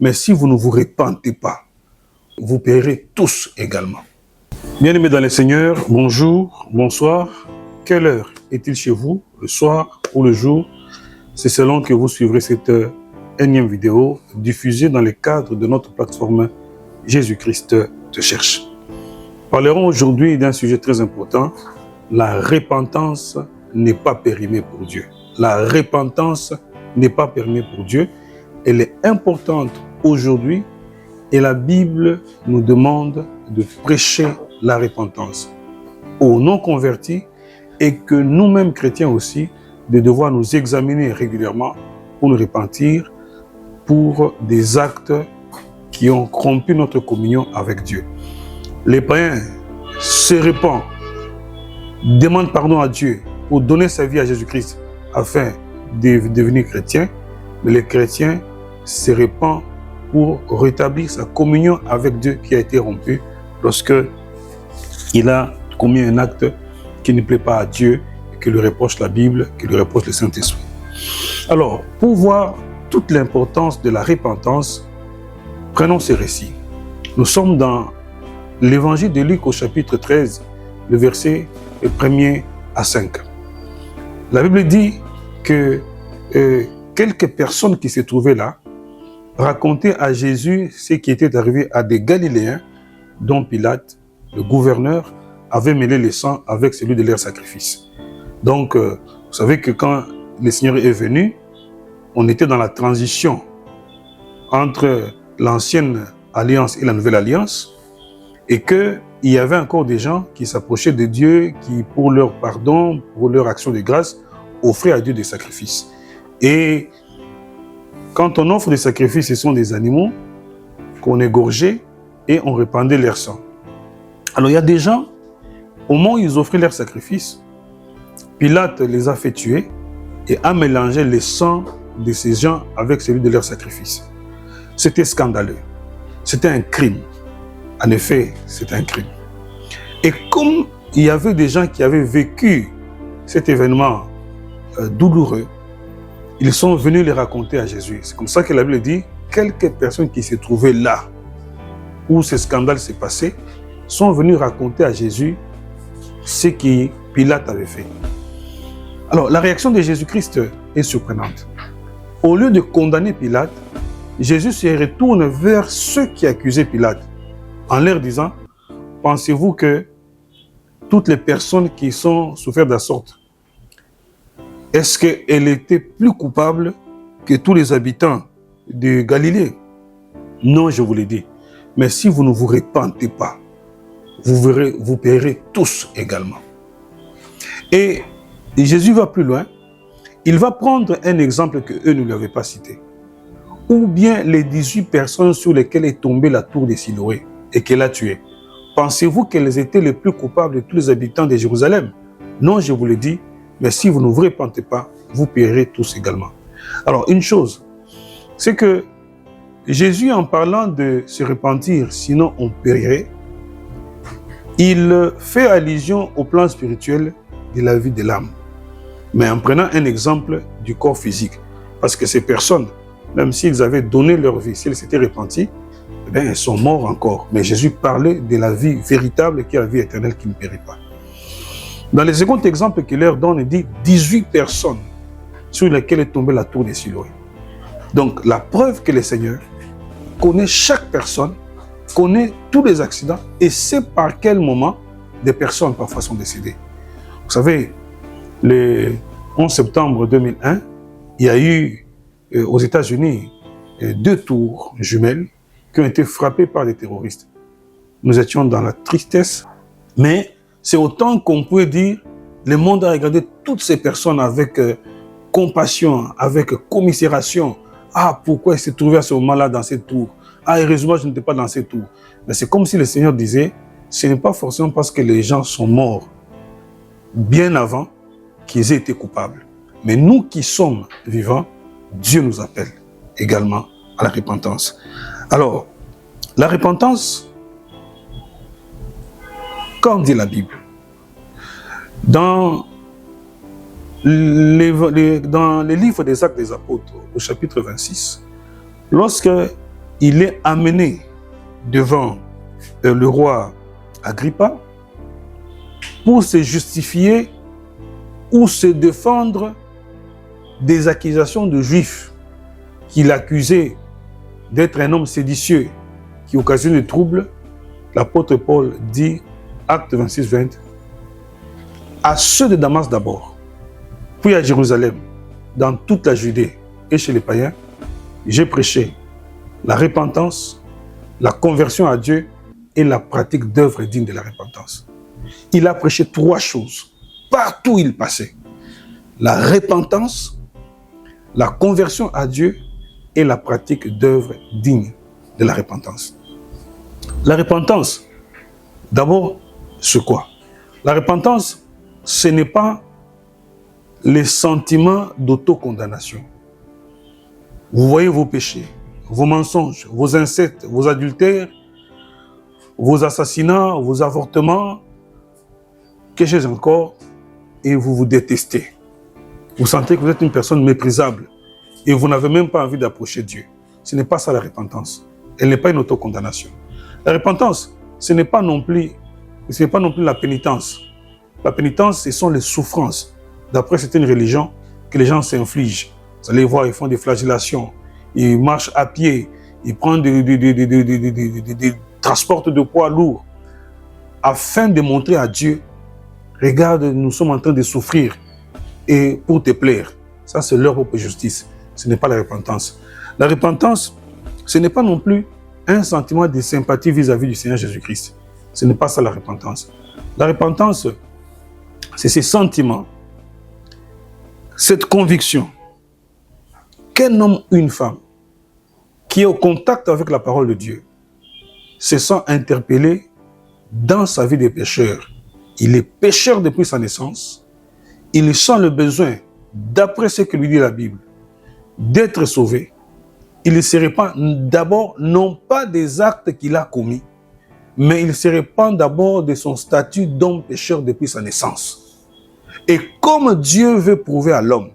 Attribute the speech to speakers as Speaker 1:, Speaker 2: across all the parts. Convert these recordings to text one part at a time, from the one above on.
Speaker 1: mais si vous ne vous repentez pas, vous paierez tous également. Bien-aimés dans le Seigneur, bonjour, bonsoir. Quelle heure est-il chez vous, le soir ou le jour? C'est selon que vous suivrez cette énième vidéo diffusée dans le cadre de notre plateforme Jésus-Christ te cherche. Parlerons aujourd'hui d'un sujet très important. La repentance n'est pas périmée pour Dieu. La repentance n'est pas périmée pour Dieu. Elle est importante aujourd'hui et la Bible nous demande de prêcher la repentance aux non-convertis et que nous-mêmes chrétiens aussi, de devoir nous examiner régulièrement pour nous repentir pour des actes qui ont rompu notre communion avec Dieu. Les païens se repentent, demandent pardon à Dieu pour donner sa vie à Jésus-Christ afin de devenir chrétien, mais les chrétiens se repentent pour rétablir sa communion avec Dieu qui a été rompue lorsque il a commis un acte qui ne plaît pas à Dieu, que lui reproche la Bible, que lui reproche le Saint-Esprit. Alors, pour voir toute l'importance de la repentance, prenons ce récit. Nous sommes dans l'évangile de Luc au chapitre 13, le verset 1er à 5. La Bible dit que quelques personnes qui se trouvaient là racontaient à Jésus ce qui était arrivé à des Galiléens dont Pilate, le gouverneur, avait mêlé le sang avec celui de leur sacrifice. Donc, vous savez que quand le Seigneur est venu, on était dans la transition entre l'ancienne alliance et la nouvelle alliance, et qu'il y avait encore des gens qui s'approchaient de Dieu, qui, pour leur pardon, pour leur action de grâce, offraient à Dieu des sacrifices. Et quand on offre des sacrifices, ce sont des animaux qu'on égorgeait et on répandait leur sang. Alors, il y a des gens, au moment où ils offraient leurs sacrifices, Pilate les a fait tuer et a mélangé le sang de ces gens avec celui de leur sacrifice. C'était scandaleux. C'était un crime. En effet, c'est un crime. Et comme il y avait des gens qui avaient vécu cet événement douloureux, ils sont venus les raconter à Jésus. C'est comme ça que la Bible dit, quelques personnes qui se trouvaient là où ce scandale s'est passé, sont venus raconter à Jésus ce que Pilate avait fait. Alors, la réaction de Jésus-Christ est surprenante. Au lieu de condamner Pilate, Jésus se retourne vers ceux qui accusaient Pilate, en leur disant, pensez-vous que toutes les personnes qui sont souffert de la sorte, est-ce qu'elles étaient plus coupables que tous les habitants de Galilée? Non, je vous l'ai dit. Mais si vous ne vous repentez pas, vous paierez tous également. Et Jésus va plus loin. Il va prendre un exemple que eux ne lui avaient pas cité. Ou bien les 18 personnes sur lesquelles est tombée la tour de Siloé et qu'elle a tué. Pensez-vous qu'elles étaient les plus coupables de tous les habitants de Jérusalem? Non, je vous le dis, mais si vous ne vous repentez pas, vous paierez tous également. Alors, une chose, c'est que Jésus, en parlant de se repentir, sinon on paierait, il fait allusion au plan spirituel de la vie de l'âme, mais en prenant un exemple du corps physique. Parce que ces personnes, même s'ils avaient donné leur vie, s'ils s'étaient repentis, eh bien, elles sont morts encore. Mais Jésus parlait de la vie véritable qui est la vie éternelle qui ne périt pas. Dans le second exemple qu'il leur donne, il dit 18 personnes sur lesquelles est tombée la tour de Siloé. Donc, la preuve que le Seigneur connaît chaque personne, connaît tous les accidents et sait par quel moment des personnes parfois sont décédées. Vous savez, le 11 septembre 2001, il y a eu aux États-Unis 2 tours jumelles qui ont été frappées par des terroristes. Nous étions dans la tristesse, mais c'est autant qu'on peut dire, le monde a regardé toutes ces personnes avec compassion, avec commisération. Ah, pourquoi il s'est trouvé à ce moment-là dans cette tour? Ah, heureusement, je n'étais pas dans cette tour. Mais c'est comme si le Seigneur disait, ce n'est pas forcément parce que les gens sont morts bien avant qu'ils aient été coupables. Mais nous qui sommes vivants, Dieu nous appelle également à la repentance. Alors, la repentance, quand dit la Bible, dans les livres des Actes des Apôtres, au chapitre 26, lorsque il est amené devant le roi Agrippa pour se justifier ou se défendre des accusations de juifs qu'il accusait d'être un homme séditieux qui occasionne des troubles. L'apôtre Paul dit, acte 26, 20, à ceux de Damas d'abord, puis à Jérusalem, dans toute la Judée et chez les païens, j'ai prêché la repentance, la conversion à Dieu et la pratique d'œuvres dignes de la repentance. Il a prêché 3 choses partout où il passait. La repentance, la conversion à Dieu et la pratique d'œuvres dignes de la repentance. La repentance, d'abord, c'est quoi? La repentance, ce n'est pas les sentiments d'autocondamnation. Vous voyez vos péchés, vos mensonges, vos incestes, vos adultères, vos assassinats, vos avortements, quelque chose encore, et vous vous détestez. Vous sentez que vous êtes une personne méprisable et vous n'avez même pas envie d'approcher Dieu. Ce n'est pas ça la repentance. Elle n'est pas une autocondamnation. La repentance, ce n'est pas non plus la pénitence. La pénitence, ce sont les souffrances, d'après certaines religions, que les gens s'infligent. Vous allez voir, ils font des flagellations, ils marchent à pied, ils prennent des transports de poids lourds, afin de montrer à Dieu, regarde, nous sommes en train de souffrir, et pour te plaire. Ça, c'est leur propre justice. Ce n'est pas la repentance. La repentance, ce n'est pas non plus un sentiment de sympathie vis-à-vis du Seigneur Jésus-Christ. Ce n'est pas ça la repentance. La repentance, c'est ces sentiments, cette conviction qu'un homme ou une femme qui est au contact avec la parole de Dieu se sent interpellé dans sa vie de pécheur. Il est pécheur depuis sa naissance. Il sent le besoin, d'après ce que lui dit la Bible, d'être sauvé. Il se répand d'abord non pas des actes qu'il a commis, mais il se répand d'abord de son statut d'homme pécheur depuis sa naissance. Et comme Dieu veut prouver à l'homme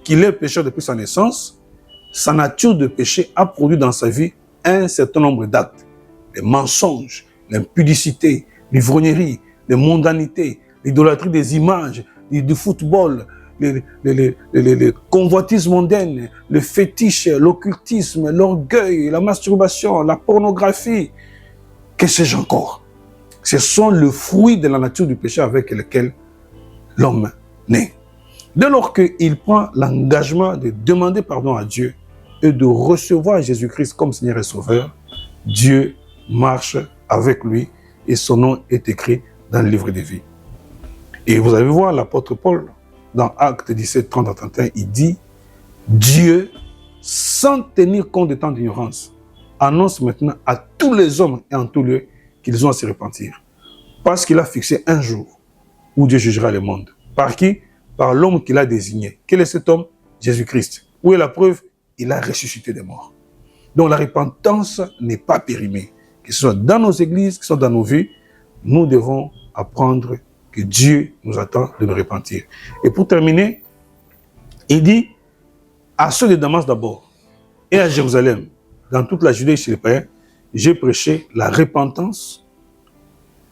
Speaker 1: qu'il est pécheur depuis sa naissance, sa nature de péché a produit dans sa vie un certain nombre d'actes. Les mensonges, l'impudicité, l'ivrognerie, les mondanités, l'idolâtrie des images, du football, les convoitises mondaines, le fétiche, l'occultisme, l'orgueil, la masturbation, la pornographie, que sais-je encore. Ce sont le fruit de la nature du péché avec lequel l'homme naît. Dès lors qu'il prend l'engagement de demander pardon à Dieu et de recevoir Jésus-Christ comme Seigneur et Sauveur, Dieu marche avec lui et son nom est écrit dans le livre de vie. Et vous allez voir l'apôtre Paul, dans Actes 17, 30 à 31, il dit « Dieu, sans tenir compte des temps d'ignorance, annonce maintenant à tous les hommes et en tout lieu qu'ils ont à se repentir. Parce qu'il a fixé un jour où Dieu jugera le monde. Par qui? Par l'homme qu'il a désigné. Quel est cet homme? Jésus-Christ. Où est la preuve? Il a ressuscité des morts. Donc la repentance n'est pas périmée. Que ce soit dans nos églises, que ce soit dans nos vies, nous devons apprendre que Dieu nous attend de nous repentir. Et pour terminer, il dit à ceux de Damas d'abord et à Jérusalem, dans toute la Judée chez les païens, j'ai prêché la repentance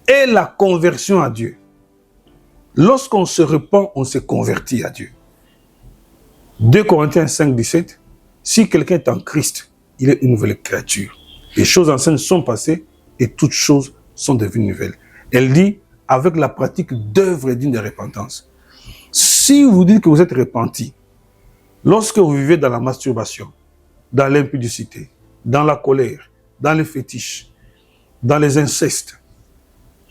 Speaker 1: et la conversion à Dieu. Lorsqu'on se repent, on se convertit à Dieu. 2 Corinthiens 5, 17, si quelqu'un est en Christ, il est une nouvelle créature. Les choses anciennes sont passées et toutes choses sont devenues nouvelles. Elle dit, avec la pratique d'œuvres dignes de repentance. Si vous dites que vous êtes repenti, lorsque vous vivez dans la masturbation, dans l'impudicité, dans la colère, dans les fétiches, dans les incestes,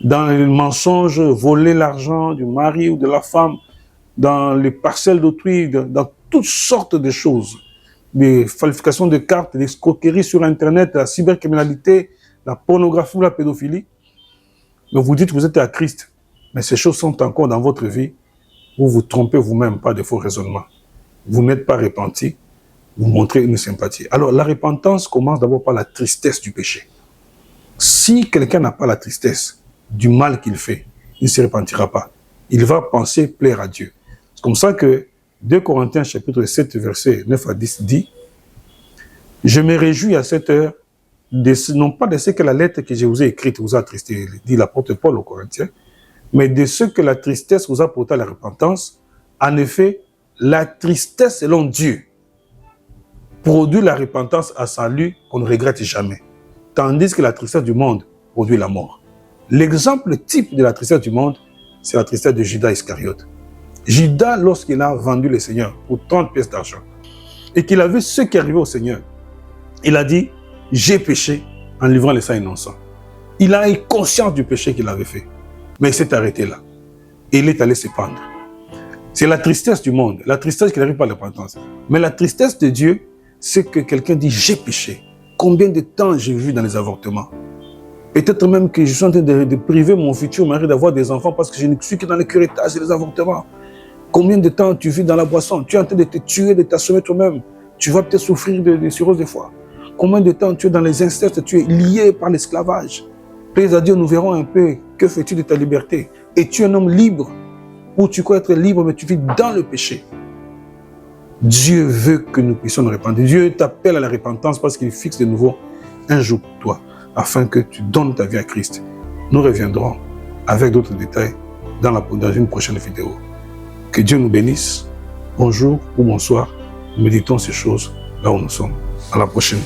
Speaker 1: dans les mensonges, voler l'argent du mari ou de la femme, dans les parcelles d'autrui, dans toutes sortes de choses, des falsifications de cartes, des escroqueries sur Internet, la cybercriminalité, la pornographie ou la pédophilie. Donc vous dites que vous êtes à Christ, mais ces choses sont encore dans votre vie, vous vous trompez vous-même par de faux raisonnements. Vous n'êtes pas repenti, vous montrez une sympathie. Alors la repentance commence d'abord par la tristesse du péché. Si quelqu'un n'a pas la tristesse du mal qu'il fait, il ne se repentira pas. Il va penser plaire à Dieu. C'est comme ça que 2 Corinthiens chapitre 7, verset 9 à 10 dit « Je me réjouis à cette heure non pas de ce que la lettre que je vous ai écrite vous a attristé, dit l'apôtre Paul aux Corinthiens, mais de ce que la tristesse vous a porté à la repentance. En effet, la tristesse selon Dieu produit la repentance à salut qu'on ne regrette jamais, tandis que la tristesse du monde produit la mort. L'exemple type de la tristesse du monde, c'est la tristesse de Judas Iscariote. Judas, lorsqu'il a vendu le Seigneur pour 30 pièces d'argent, et qu'il a vu ce qui arrivait au Seigneur, il a dit, j'ai péché en livrant le sang innocent. Il a eu conscience du péché qu'il avait fait, mais il s'est arrêté là. Et il est allé se pendre. C'est la tristesse du monde, la tristesse qui n'arrive pas à la repentance. Mais la tristesse de Dieu, c'est que quelqu'un dit, j'ai péché. Combien de temps j'ai vu dans les avortements? Peut-être même que je suis en train de priver mon futur mari d'avoir des enfants parce que je ne suis que dans le curettage et les avortements. Combien de temps tu vis dans la boisson? Tu es en train de te tuer, de t'assommer toi-même. Tu vas peut-être souffrir de cirrhose de foie. Combien de temps tu es dans les incestes? Tu es lié par l'esclavage. Plaise à Dieu, nous verrons un peu que fais-tu de ta liberté. Et tu es un homme libre, ou tu crois être libre, mais tu vis dans le péché. Dieu veut que nous puissions nous répandre. Dieu t'appelle à la repentance parce qu'il fixe de nouveau un jour pour toi, afin que tu donnes ta vie à Christ. Nous reviendrons avec d'autres détails dans une prochaine vidéo. Que Dieu nous bénisse. Bonjour ou bonsoir. Méditons ces choses là où nous sommes. À la prochaine.